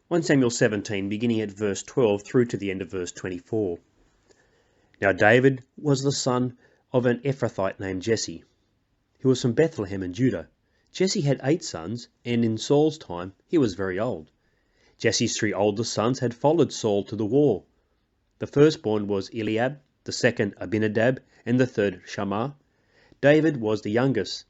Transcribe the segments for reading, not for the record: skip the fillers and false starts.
1 Samuel 17, beginning at verse 12 through to the end of verse 24. Now David was the son of an Ephrathite named Jesse, who was from Bethlehem in Judah. Jesse had 8 sons, and in Saul's time he was very old. Jesse's 3 oldest sons had followed Saul to the war. The firstborn was Eliab, the second Abinadab, and the third Shammah. David was the youngest.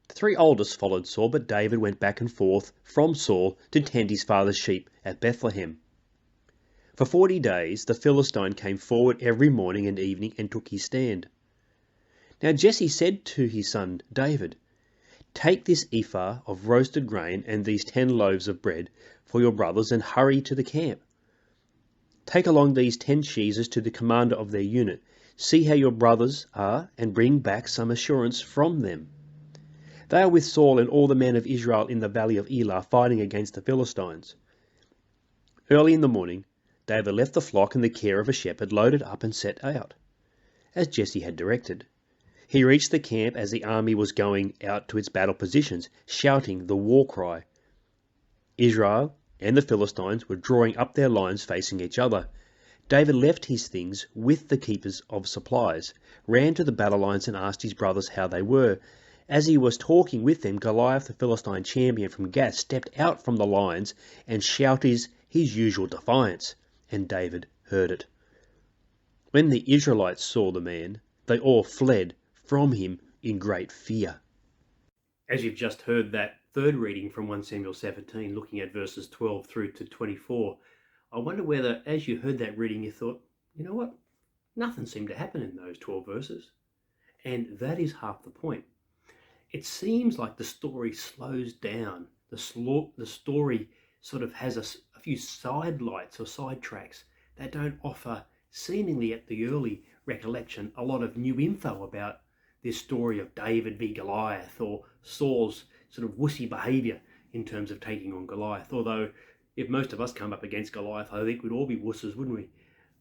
The 3 oldest followed Saul, but David went back and forth from Saul to tend his father's sheep at Bethlehem. For 40 days the Philistine came forward every morning and evening and took his stand. Now Jesse said to his son David, "Take this ephah of roasted grain and these 10 loaves of bread for your brothers and hurry to the camp. Take along these 10 cheeses to the commander of their unit. See how your brothers are and bring back some assurance from them. They are with Saul and all the men of Israel in the valley of Elah fighting against the Philistines." Early in the morning, David left the flock in the care of a shepherd, loaded up and set out, as Jesse had directed. He reached the camp as the army was going out to its battle positions, shouting the war cry. Israel and the Philistines were drawing up their lines facing each other. David left his things with the keepers of supplies, ran to the battle lines and asked his brothers how they were. As he was talking with them, Goliath, the Philistine champion from Gath, stepped out from the lines and shouted his usual defiance, and David heard it. When the Israelites saw the man, they all fled from him in great fear. As you've just heard that third reading from 1 Samuel 17, looking at verses 12 through to 24, I wonder whether, as you heard that reading, you thought, you know what, nothing seemed to happen in those 12 verses. And that is half the point. It seems like the story slows down. The story sort of has a few side lights or side tracks that don't offer, seemingly at the early recollection, a lot of new info about this story of David v Goliath, or Saul's sort of wussy behaviour in terms of taking on Goliath. Although, if most of us come up against Goliath, I think we'd all be wusses, wouldn't we?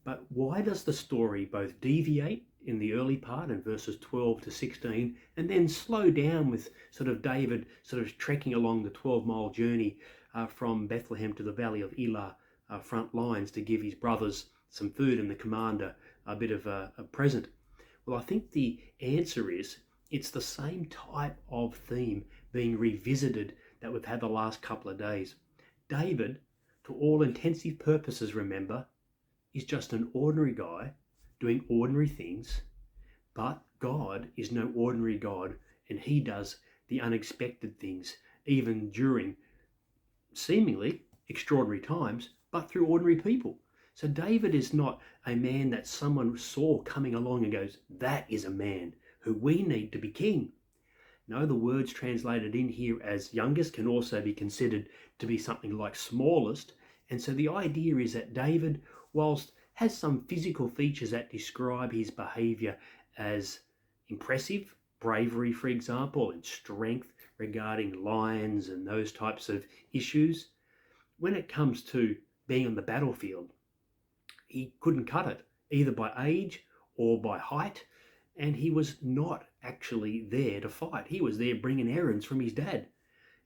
But why does the story both deviate in the early part in verses 12 to 16 and then slow down with sort of David sort of trekking along the 12-mile journey from Bethlehem to the valley of Elah front lines to give his brothers some food and the commander a bit of a present? Well, I think the answer is it's the same type of theme being revisited that we've had the last couple of days. David, to all intensive purposes, remember, is just an ordinary guy doing ordinary things, but God is no ordinary God, and he does the unexpected things, even during seemingly extraordinary times, but through ordinary people. So David is not a man that someone saw coming along and goes, that is a man who we need to be king. No, the words translated in here as youngest can also be considered to be something like smallest. And so the idea is that David, whilst has some physical features that describe his behaviour as impressive, bravery, for example, and strength regarding lions and those types of issues, when it comes to being on the battlefield, he couldn't cut it, either by age or by height, and he was not actually there to fight. He was there bringing errands from his dad.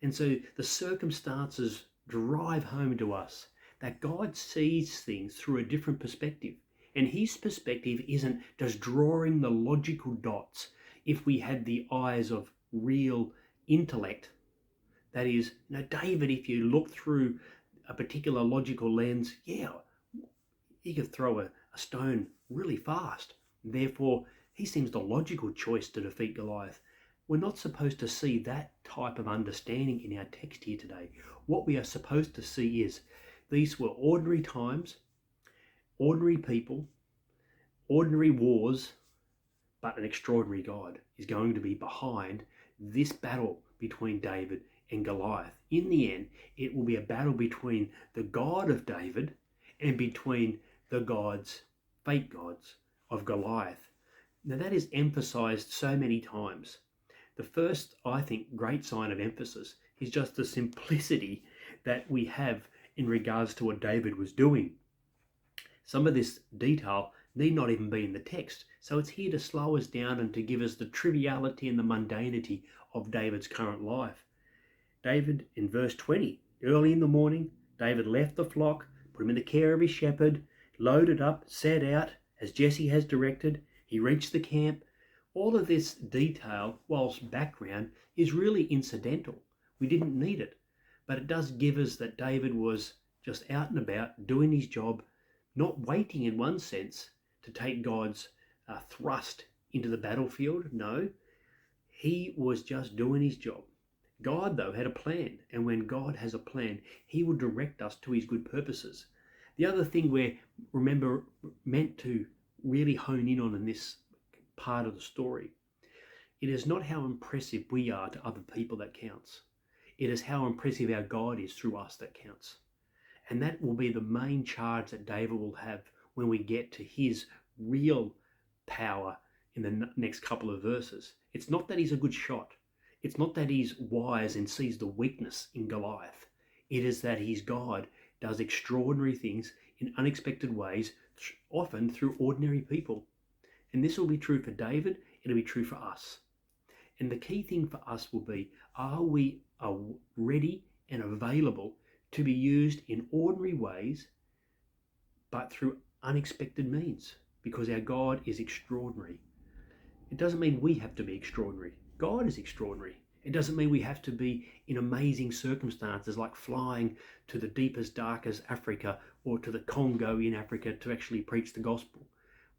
And so the circumstances drive home to us that God sees things through a different perspective. And his perspective isn't just drawing the logical dots. If we had the eyes of real intellect, that is, now David, if you look through a particular logical lens, he could throw a stone really fast. Therefore, he seems the logical choice to defeat Goliath. We're not supposed to see that type of understanding in our text here today. What we are supposed to see is these were ordinary times, ordinary people, ordinary wars, but an extraordinary God is going to be behind this battle between David and Goliath. In the end, it will be a battle between the God of David and between the fake gods of Goliath. Now that is emphasized so many times. The first, I think, great sign of emphasis is just the simplicity that we have in regards to what David was doing. Some of this detail need not even be in the text, so it's here to slow us down and to give us the triviality and the mundanity of David's current life. David, in verse 20, early in the morning, David left the flock, put him in the care of his shepherd, loaded up, set out as Jesse has directed. He reached the camp. All of this detail, whilst background, is really incidental. We didn't need it, but it does give us that David was just out and about doing his job, not waiting in one sense to take God's thrust into the battlefield. No, he was just doing his job. God, though, had a plan, and when God has a plan, he will direct us to his good purposes. The other thing we're meant to really hone in on in this part of the story, it is not how impressive we are to other people that counts. It is how impressive our God is through us that counts. And that will be the main charge that David will have when we get to his real power in the next couple of verses. It's not that he's a good shot. It's not that he's wise and sees the weakness in Goliath. It is that his God does extraordinary things in unexpected ways, often through ordinary people. And this will be true for David, it'll be true for us. And the key thing for us will be, are we ready and available to be used in ordinary ways, but through unexpected means? Because our God is extraordinary. It doesn't mean we have to be extraordinary. God is extraordinary. It doesn't mean we have to be in amazing circumstances like flying to the deepest, darkest Africa or to the Congo in Africa to actually preach the gospel.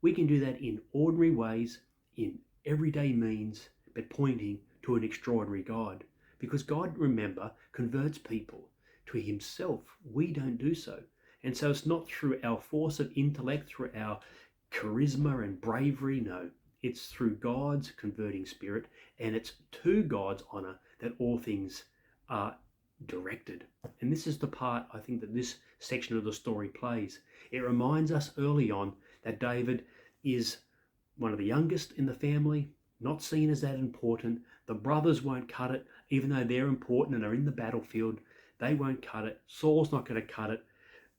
We can do that in ordinary ways, in everyday means, but pointing to an extraordinary God. Because God, remember, converts people to himself. We don't do so. And so it's not through our force of intellect, through our charisma and bravery, no. It's through God's converting spirit, and it's to God's honor that all things are directed. And this is the part I think that this section of the story plays. It reminds us early on that David is one of the youngest in the family, not seen as that important. The brothers won't cut it, even though they're important and are in the battlefield. They won't cut it. Saul's not going to cut it.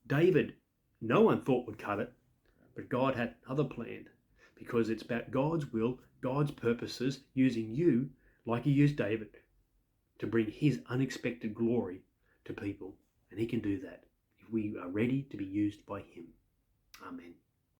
David, no one thought would cut it, but God had another plan, because it's about God's will, God's purposes, using you, like he used David, to bring his unexpected glory to people. And he can do that if we are ready to be used by him. Amen.